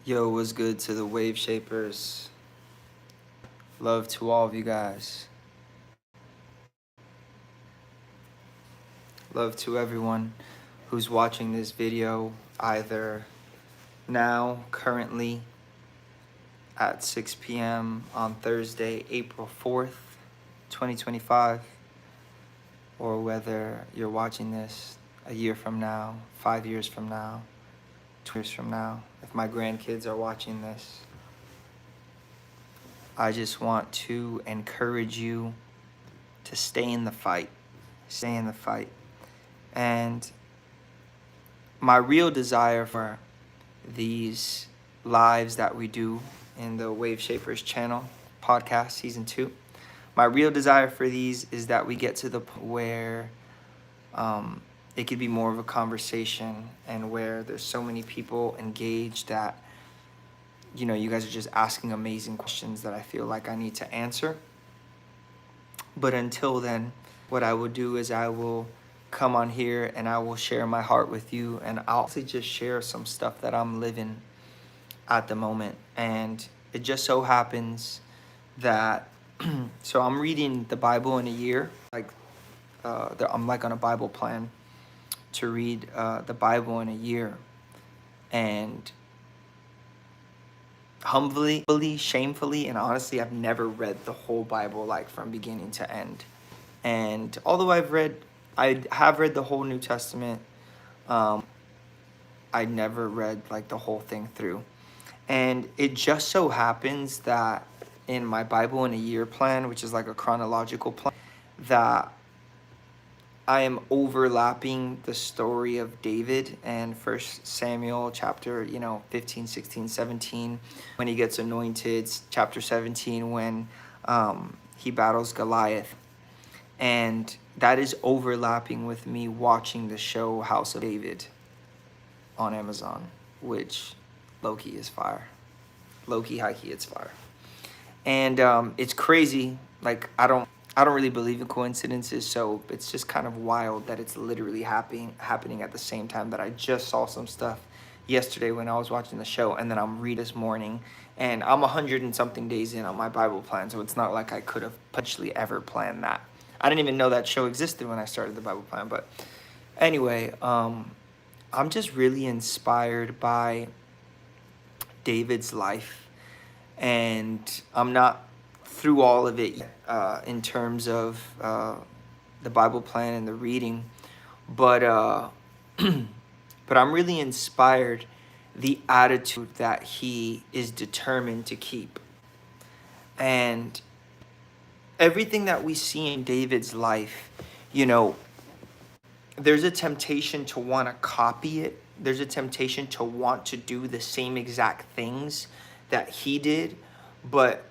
Yo, what's good to the wave shapers? Love to all of you guys. Love to everyone who's watching this video either now, currently at 6 p.m. on Thursday, April 4th, 2025, or whether you're watching this a year from now, 5 years from now, 2 years from now. If my grandkids are watching this, I just want to encourage you to stay in the fight. Stay in the fight. And my real desire for these lives that we do in the Wave Shapers channel podcast season 2, my real desire for these is that we get to the point where it could be more of a conversation, and where there's so many people engaged that, you know, you guys are just asking amazing questions that I feel like I need to answer. But until then, what I will do is I will come on here and I will share my heart with you, and I'll also just share some stuff that I'm living at the moment. And it just so happens that so I'm reading the Bible in a year. I'm like on a Bible plan to read the Bible in a year. And humbly, shamefully, and honestly, I've never read the whole Bible like from beginning to end. And although I have read the whole New Testament, I never read like the whole thing through. And it just so happens that in my Bible in a year plan, which is like a chronological plan, that I am overlapping the story of David and 1 Samuel chapter 15, 16, 17, when he gets anointed, chapter 17 when he battles Goliath. And that is overlapping with me watching the show House of David on Amazon, which low-key is fire. Low-key, high-key, it's fire. And it's crazy. Like, I don't really believe in coincidences, so it's just kind of wild that it's literally happening at the same time that I just saw some stuff yesterday when I was watching the show, and then I'm reading this morning, and I'm 100 and something days in on my Bible plan, so it's not like I could have potentially ever planned that. I didn't even know that show existed when I started the Bible plan. But anyway, I'm just really inspired by David's life, and I'm not through all of it in terms of the Bible plan and the reading, but but I'm really inspired the attitude that he is determined to keep. And everything that we see in David's life, there's a temptation to want to copy it. There's a temptation to want to do the same exact things that he did. But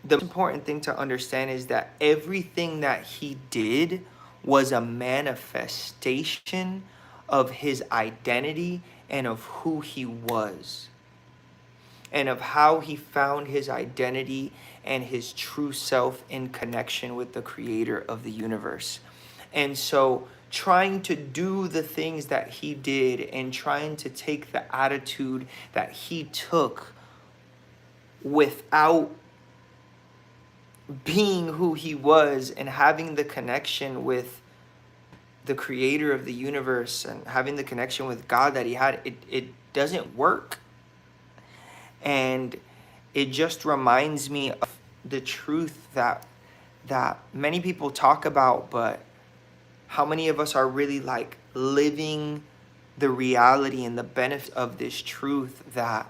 the most important thing to understand is that everything that he did was a manifestation of his identity and of who he was, and of how he found his identity and his true self in connection with the creator of the universe. And so trying to do the things that he did and trying to take the attitude that he took without being who he was and having the connection with the creator of the universe and having the connection with God that he had, it doesn't work. And it just reminds me of the truth that many people talk about, but how many of us are really like living the reality and the benefit of this truth, that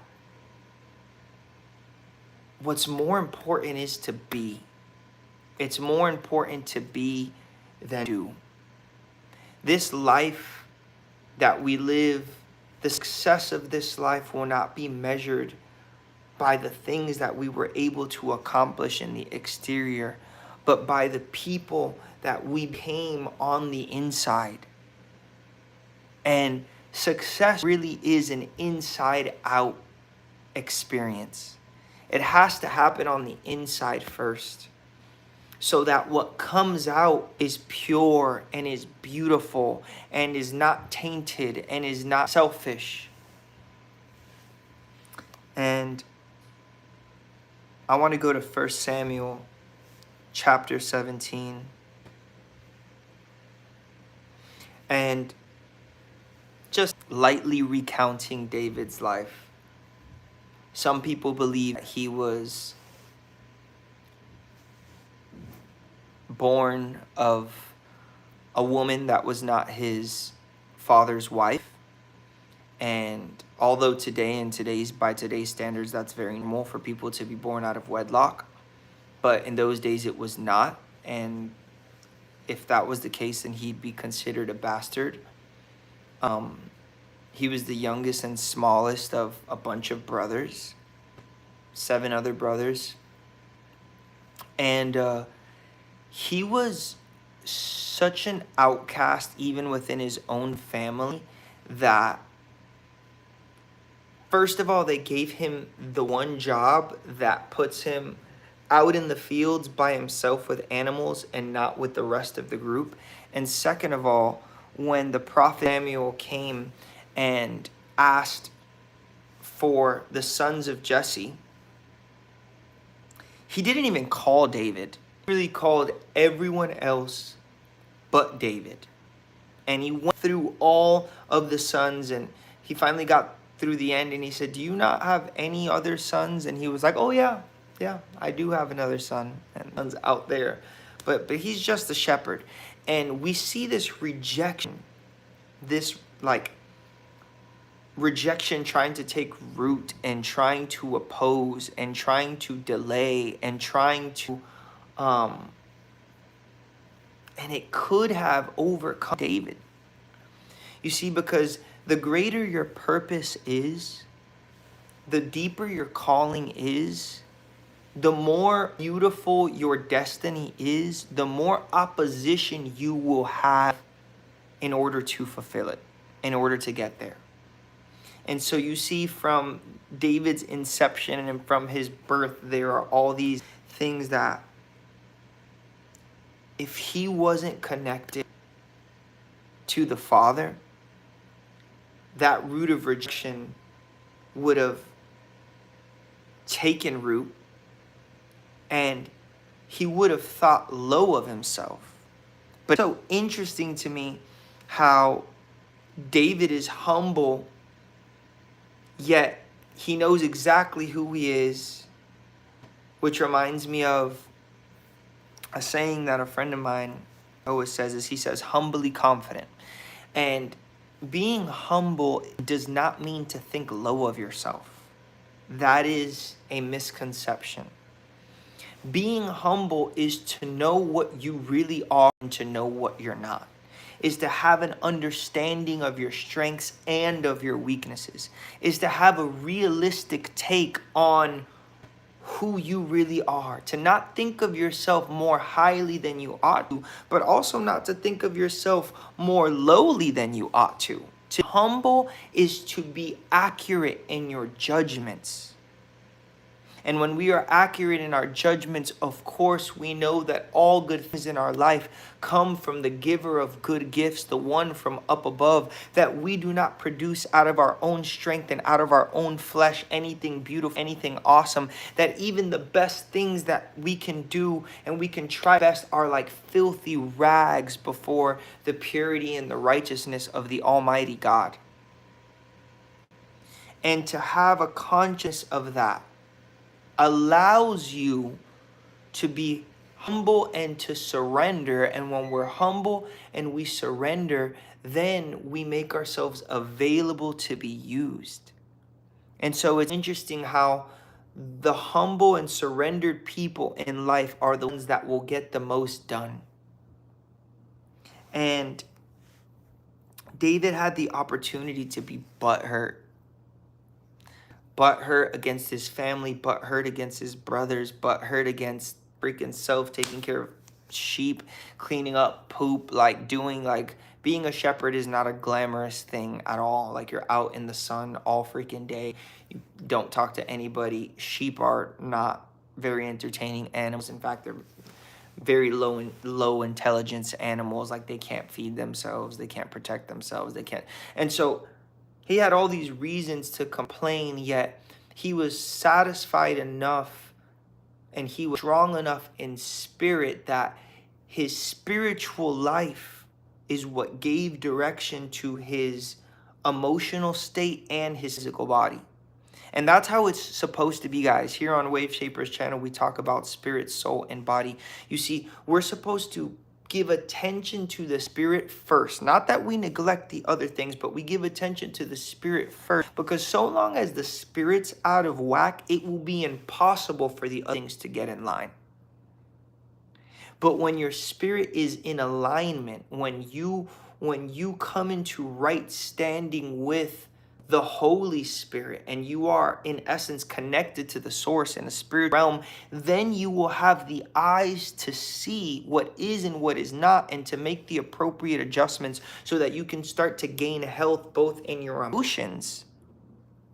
what's more important is to be. It's more important to be than do. This life that we live, the success of this life will not be measured by the things that we were able to accomplish in the exterior, but by the people that we became on the inside. And success really is an inside-out experience. It has to happen on the inside first, so that what comes out is pure and is beautiful and is not tainted and is not selfish. And I want to go to 1 Samuel chapter 17. And just lightly recounting David's life. Some people believe that he was born of a woman that was not his father's wife. And although by today's standards, that's very normal for people to be born out of wedlock. But in those days, it was not. And if that was the case, then he'd be considered a bastard. He was the youngest and smallest of a bunch of brothers, 7 other brothers. And he was such an outcast, even within his own family, that first of all, they gave him the one job that puts him out in the fields by himself with animals and not with the rest of the group. And second of all, when the prophet Samuel came and asked for the sons of Jesse, he didn't even call David. He really called everyone else but David. And he went through all of the sons, and he finally got through the end, and he said, "Do you not have any other sons?" And he was like, "Oh yeah, I do have another son, and son's out there, but he's just a shepherd." And we see this rejection, rejection trying to take root and trying to oppose and trying to delay and trying to and it could have overcome David. You see, because the greater your purpose is, the deeper your calling is, the more beautiful your destiny is, the more opposition you will have in order to fulfill it, in order to get there. And so you see from David's inception and from his birth, there are all these things that if he wasn't connected to the Father, that root of rejection would have taken root, and he would have thought low of himself. But it's so interesting to me how David is humble, yet he knows exactly who he is, which reminds me of a saying that a friend of mine always says, he says, humbly confident. And being humble does not mean to think low of yourself. That is a misconception. Being humble is to know what you really are and to know what you're not. Is to have an understanding of your strengths and of your weaknesses. Is to have a realistic take on who you really are. To not think of yourself more highly than you ought to, but also not to think of yourself more lowly than you ought to. To be humble is to be accurate in your judgments. And when we are accurate in our judgments, of course, we know that all good things in our life come from the giver of good gifts, the one from up above, that we do not produce out of our own strength and out of our own flesh anything beautiful, anything awesome, that even the best things that we can do and we can try best are like filthy rags before the purity and the righteousness of the Almighty God. And to have a conscience of that allows you to be humble and to surrender. And when we're humble and we surrender, then we make ourselves available to be used. And so it's interesting how the humble and surrendered people in life are the ones that will get the most done. And David had the opportunity to be butthurt against his family, butthurt against his brothers, butthurt against freaking self, taking care of sheep, cleaning up poop, being a shepherd is not a glamorous thing at all. Like, you're out in the sun all freaking day. You don't talk to anybody. Sheep are not very entertaining animals. In fact, they're very low intelligence animals. Like, they can't feed themselves. They can't protect themselves. And so he had all these reasons to complain, yet he was satisfied enough and he was strong enough in spirit that his spiritual life is what gave direction to his emotional state and his physical body. And that's how it's supposed to be, guys. Here on Wave Shapers channel, we talk about spirit, soul, and body. You see, we're supposed to give attention to the spirit first. Not that we neglect the other things, but we give attention to the spirit first. Because so long as the spirit's out of whack, it will be impossible for the other things to get in line. But when your spirit is in alignment, when you come into right standing with the Holy Spirit, and you are in essence connected to the source in the spirit realm, then you will have the eyes to see what is and what is not, and to make the appropriate adjustments so that you can start to gain health both in your emotions,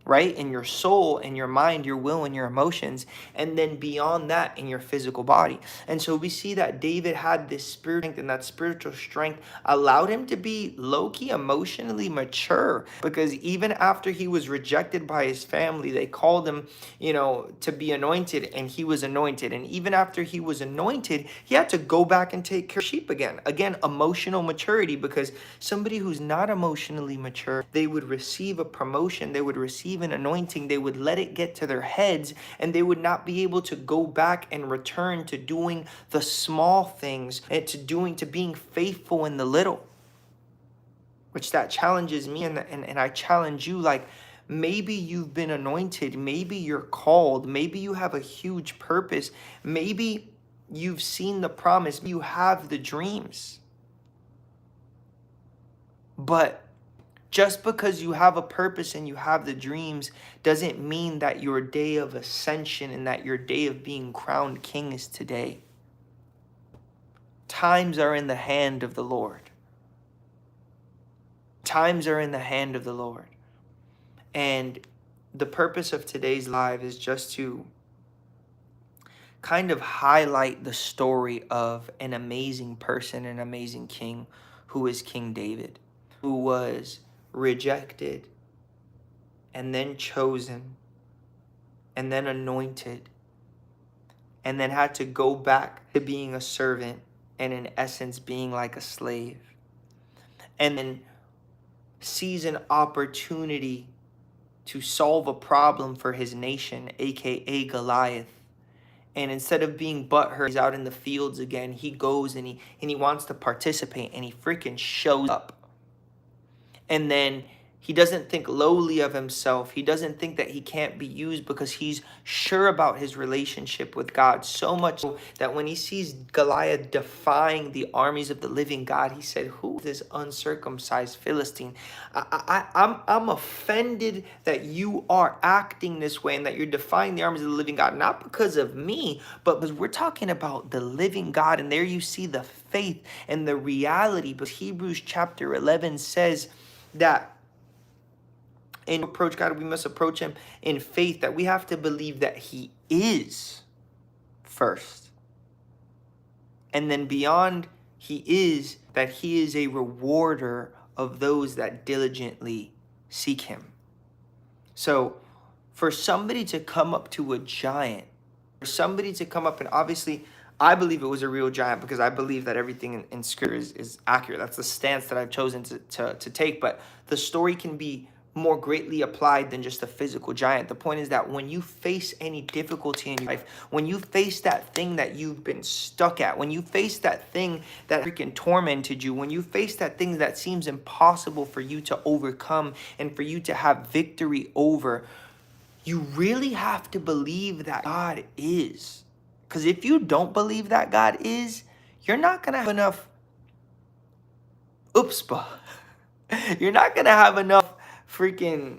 right? In your soul, in your mind, your will, and your emotions, and then beyond that in your physical body. And so we see that David had this spirit strength, and that spiritual strength allowed him to be low-key emotionally mature, because even after he was rejected by his family, they called him, to be anointed, and he was anointed. And even after he was anointed, he had to go back and take care of sheep again. Again, emotional maturity, because somebody who's not emotionally mature, they would receive a promotion, they would receive an anointing, they would let it get to their heads, and they would not be able to go back and return to doing the small things, and to being faithful in the little. Which that challenges me, and I challenge you. Like, maybe you've been anointed, maybe you're called, maybe you have a huge purpose, maybe you've seen the promise, you have the dreams, but just because you have a purpose and you have the dreams doesn't mean that your day of ascension and that your day of being crowned king is today. Times are in the hand of the Lord. Times are in the hand of the Lord. And the purpose of today's live is just to kind of highlight the story of an amazing person, an amazing king, who is King David, who was rejected, and then chosen, and then anointed, and then had to go back to being a servant, and in essence being like a slave, and then sees an opportunity to solve a problem for his nation, aka Goliath. And instead of being butthurt, he's out in the fields again. He goes and he wants to participate, and he freaking shows up. And then he doesn't think lowly of himself. He doesn't think that he can't be used, because he's sure about his relationship with God. So much so that when he sees Goliath defying the armies of the living God, he said, "Who is this uncircumcised Philistine? I'm offended that you are acting this way and that you're defying the armies of the living God, not because of me, but because we're talking about the living God." And there you see the faith and the reality. But Hebrews chapter 11 says that and approach God, we must approach him in faith, that we have to believe that he is first. And then beyond he is, that he is a rewarder of those that diligently seek him. So for somebody to come up to a giant, for somebody to come up, and obviously I believe it was a real giant, because I believe that everything in scripture is accurate. That's the stance that I've chosen to take. But the story can be more greatly applied than just a physical giant. The point is that when you face any difficulty in your life, when you face that thing that you've been stuck at, when you face that thing that freaking tormented you, when you face that thing that seems impossible for you to overcome and for you to have victory over, you really have to believe that God is. Because if you don't believe that God is, you're not going to have enough upspa. You're not going to have enough freaking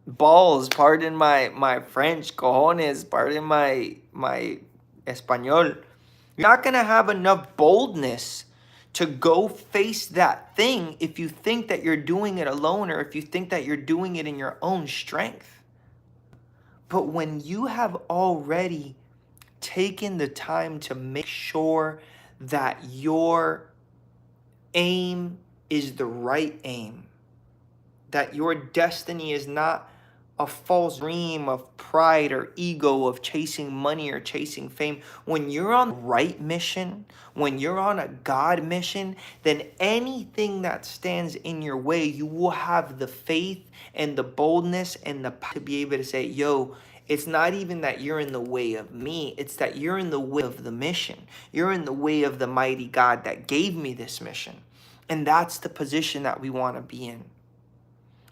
balls, pardon my French, cojones, pardon my Espanol. You're not going to have enough boldness to go face that thing if you think that you're doing it alone, or if you think that you're doing it in your own strength. But when you have already taken the time to make sure that your aim is the right aim, that your destiny is not a false dream of pride or ego, of chasing money or chasing fame. When you're on the right mission, when you're on a God mission, then anything that stands in your way, you will have the faith and the boldness and the power to be able to say, yo, it's not even that you're in the way of me, it's that you're in the way of the mission. You're in the way of the mighty God that gave me this mission. And that's the position that we want to be in.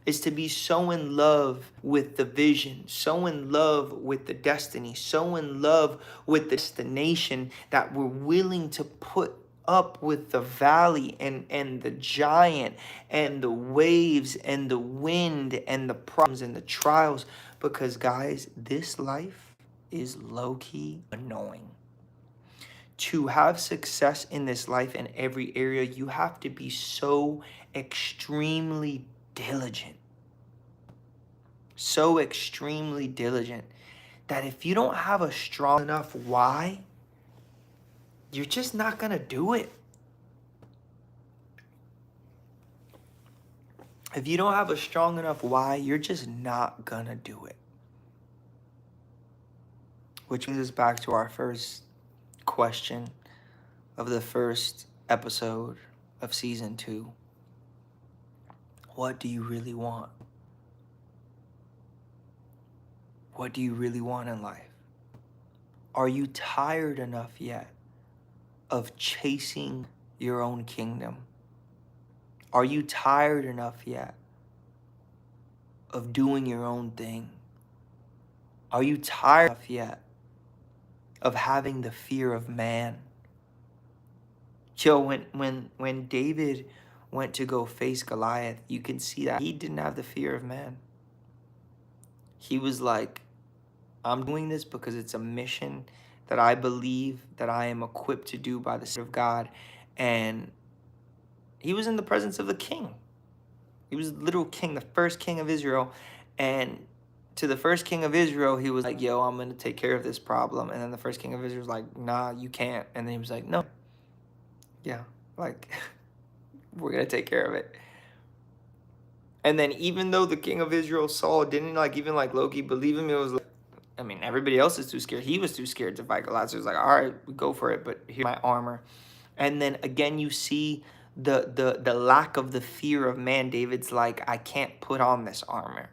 Is to be so in love with the vision, so in love with the destiny, so in love with the destination that we're willing to put up with the valley and the giant and the waves and the wind and the problems and the trials. Because guys, this life is low-key annoying. To have success in this life in every area, you have to be so extremely diligent. So extremely diligent that if you don't have a strong enough why, you're just not going to do it. If you don't have a strong enough why, you're just not going to do it. Which brings us back to our first question of the first episode of season 2. What do you really want? What do you really want in life? Are you tired enough yet of chasing your own kingdom? Are you tired enough yet of doing your own thing? Are you tired enough yet of having the fear of man? Yo, when David went to go face Goliath, you can see that he didn't have the fear of man. He was like, I'm doing this because it's a mission that I believe that I am equipped to do by the Spirit of God. And he was in the presence of the king. He was the literal king, the first king of Israel. And to the first king of Israel, he was like, yo, I'm going to take care of this problem. And then the first king of Israel was like, nah, you can't. And then he was like, no. Yeah, like, we're going to take care of it. And then even though the king of Israel, Saul, didn't even Loki believe him, it was like, I mean, everybody else is too scared. He was too scared to fight Goliath. So he was like, all right, we go for it, but here's my armor. And then again, you see the lack of the fear of man. David's like, I can't put on this armor.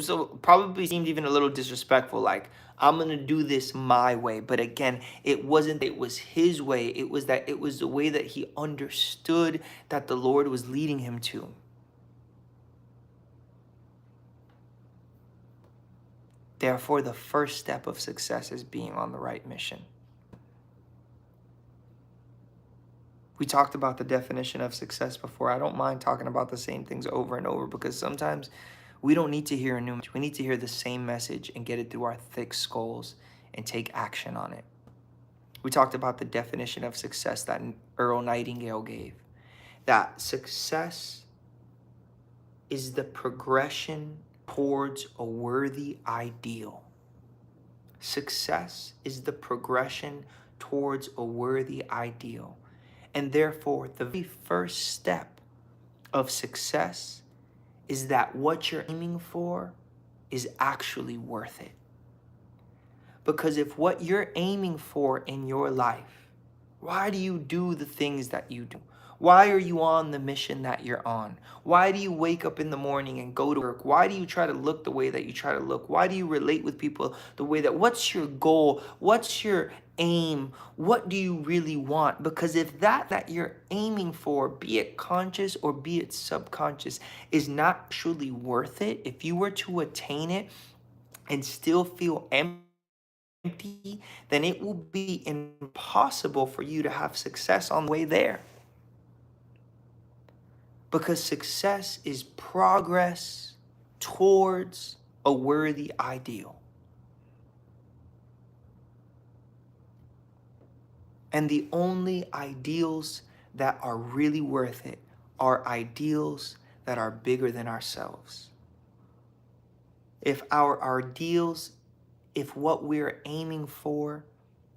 So probably seemed even a little disrespectful, like, I'm going to do this my way. But again, it wasn't, it was his way. It was the way that he understood that the Lord was leading him to. Therefore, the first step of success is being on the right mission. We talked about the definition of success before. I don't mind talking about the same things over and over because sometimes we don't need to hear a new message. We need to hear the same message and get it through our thick skulls and take action on it. We talked about the definition of success that Earl Nightingale gave. That success is the progression towards a worthy ideal. Success is the progression towards a worthy ideal. And therefore, the very first step of success is that what you're aiming for is actually worth it. Because if what you're aiming for in your life, why do you do the things that you do? Why are you on the mission that you're on? Why do you wake up in the morning and go to work? Why do you try to look the way that you try to look? Why do you relate with people the way that, what's your goal? What's your aim? What do you really want? Because if that you're aiming for, be it conscious or be it subconscious, is not truly worth it, if you were to attain it and still feel empty, then it will be impossible for you to have success on the way there. Because success is progress towards a worthy ideal. And the only ideals that are really worth it are ideals that are bigger than ourselves. If our ideals, if what we're aiming for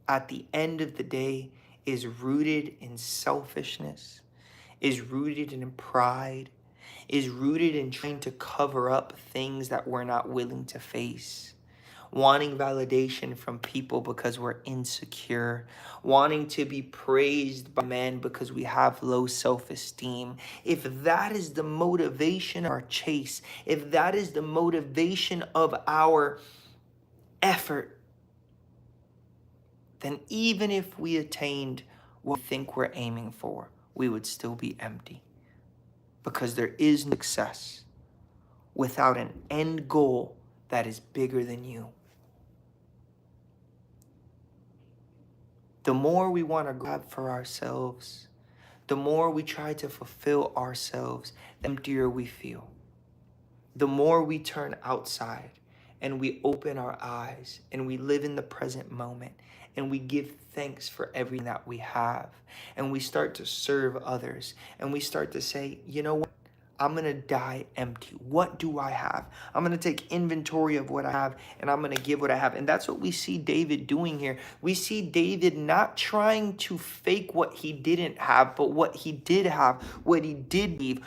at the end of the day is rooted in selfishness, is rooted in pride, is rooted in trying to cover up things that we're not willing to face. Wanting validation from people because we're insecure, wanting to be praised by men because we have low self-esteem. If that is the motivation of our chase, if that is the motivation of our effort, then even if we attained what we think we're aiming for, we would still be empty. Because there is no success without an end goal that is bigger than you. The more we want to grab for ourselves, the more we try to fulfill ourselves, the emptier we feel. The more we turn outside and we open our eyes and we live in the present moment and we give thanks for everything that we have and we start to serve others and we start to say, you know what? I'm going to die empty. What do I have? I'm going to take inventory of what I have and I'm going to give what I have. And that's what we see David doing here. We see David not trying to fake what he didn't have, but what he did have, what he did leave.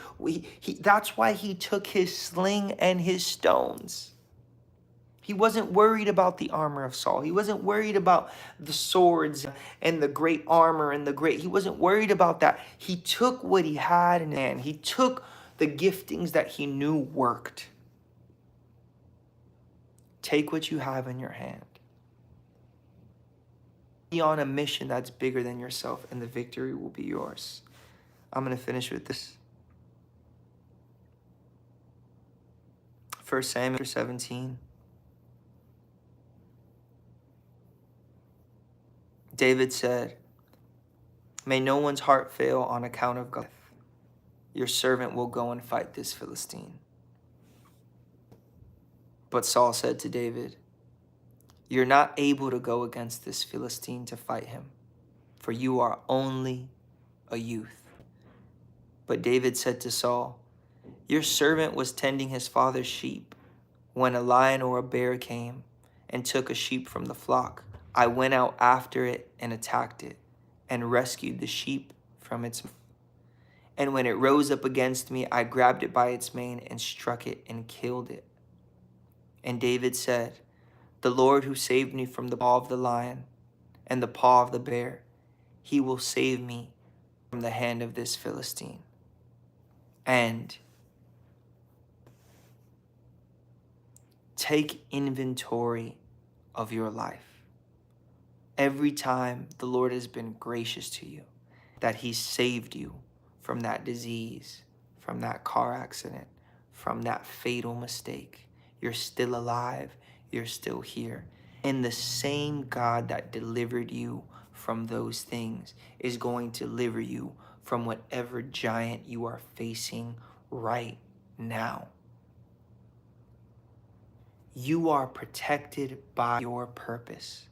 That's why he took his sling and his stones. He wasn't worried about the armor of Saul. He wasn't worried about the swords and the great armor and he wasn't worried about that. He took what he had in hand. He took the giftings that he knew worked. Take what you have in your hand. Be on a mission that's bigger than yourself, and the victory will be yours. I'm going to finish with this. 1 Samuel 17. David said, "May no one's heart fail on account of God. Your servant will go and fight this Philistine." But Saul said to David, "You're not able to go against this Philistine to fight him, for you are only a youth." But David said to Saul, "Your servant was tending his father's sheep when a lion or a bear came and took a sheep from the flock. I went out after it and attacked it and rescued the sheep from its mouth. And when it rose up against me, I grabbed it by its mane and struck it and killed it." And David said, "The Lord who saved me from the paw of the lion and the paw of the bear, he will save me from the hand of this Philistine." And take inventory of your life. Every time the Lord has been gracious to you, that he saved you from that disease, from that car accident, from that fatal mistake. You're still alive. You're still here. And the same God that delivered you from those things is going to deliver you from whatever giant you are facing right now. You are protected by your purpose.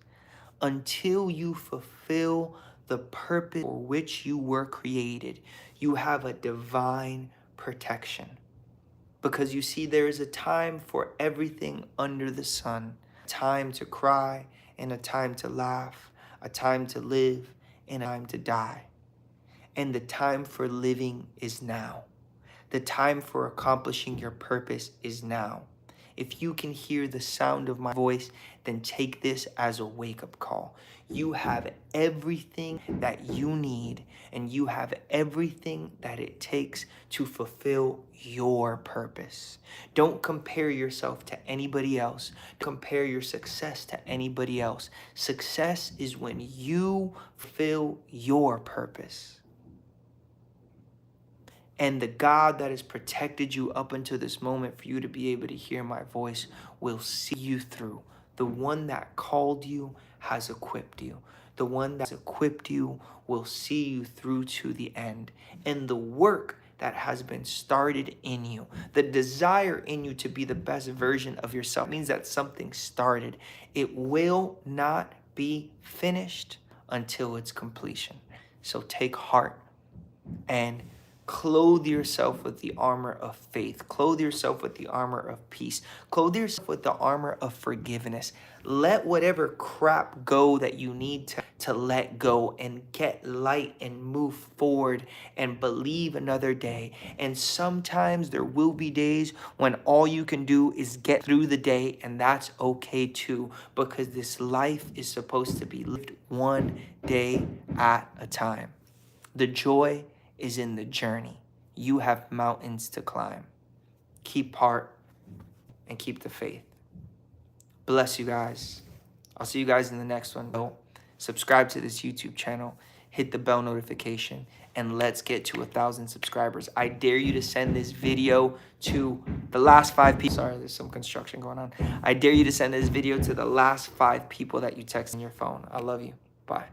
Until you fulfill the purpose for which you were created, you have a divine protection. Because you see, there is a time for everything under the sun. A time to cry and a time to laugh. A time to live and a time to die. And the time for living is now. The time for accomplishing your purpose is now. If you can hear the sound of my voice, then take this as a wake-up call. You have everything that you need, and you have everything that it takes to fulfill your purpose. Don't compare yourself to anybody else. Compare your success to anybody else. Success is when you fulfill your purpose. And the God that has protected you up until this moment for you to be able to hear my voice will see you through. The one that called you has equipped you. The one that's equipped you will see you through to the end. And the work that has been started in you, the desire in you to be the best version of yourself, means that something started. It will not be finished until its completion. So take heart and Clothe yourself with the armor of faith. Clothe yourself with the armor of peace. Clothe yourself with the armor of forgiveness. Let whatever crap go that you need to let go, and get light and move forward and believe another day. And sometimes there will be days when all you can do is get through the day, and that's okay too, because this life is supposed to be lived one day at a time. The joy is in the journey. You have mountains to climb. Keep heart and keep the faith. Bless you guys. I'll see you guys in the next one. Subscribe to this YouTube channel, hit the bell notification, and let's get to 1,000 subscribers. I dare you to send this video to the last 5 people. Sorry, there's some construction going on. I dare you to send this video to the last 5 people that you text on your phone. I love you. Bye.